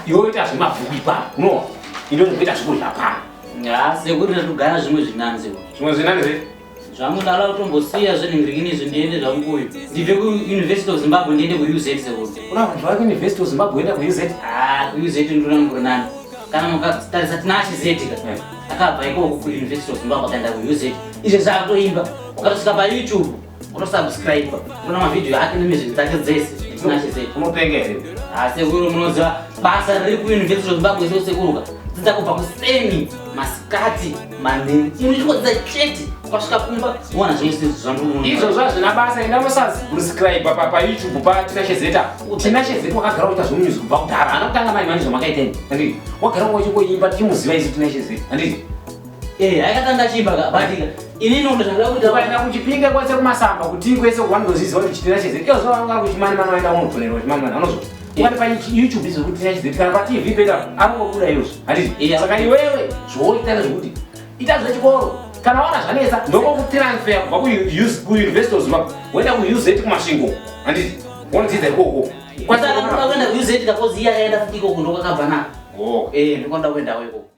yoita zvemabhuku ipapo unoona ino ndikuita zvikuru zvapana sekuri ndakugara zvimwe zvinanzi zvimwe zvinanzi zvangu ndala kutombosiya zvenhingirikini izvi ndiende zvangu kuyo ndibve kuuniversity of Zimbabwe ndiende kuUZ sekuri kuna vanhu vari kuuniversity of Zimbabwe oenda kuUZ kuUZ ndona mukurinani kana mukatarisa tina achizeti akabva ikoko kuuniversity of Zimbabwe akaenda kuUZ izvi zvakutoimba ukatosvika paYouTube utosubscribe kuna mavhidhiyo ake nemizvinhu dzake dzese tina achizeti unopenga here sekuru munoziva basa riri kuuniversity of Zimbabwe sekuru dzidza kubva kuseni masikati manini inochikodzidza chete ukasvika kumba uwana zvese zvandinoona izvo zvazvina basa enda musubscribe paYouTube patina chezeta tina chezeta wakagara kuita zvemunyuzi kubva kudhara ana kutanga mai mani zvamakaiteni anditi wagara wachingoimba tichimuziva isu tina chezeta anditi akatanga achimba batika inini unozvada kuita ukaenda kuchipinge kwese kumasamba kuti kwese wandoziziva kuti chitina chezeta iyo zuva wanga kuchimani mani waenda unotonera chimani mani anozvo ukati paYouTube izvo kuti tina chezeta kana paTV peda anongobuda izvo anditi saka iwewe zvoita zvekuti ita zvechikoro kana wana zvanetsa ndokutransfer kubva kuuniversity of Zimbabwe woenda kuUZ kumasvingo anditi wonodzidza ikoko kwasaka kuenda kuUZ kakozi iya akaenda futi ikoko ndokwakabva nako ndinoda kuendawo ikoko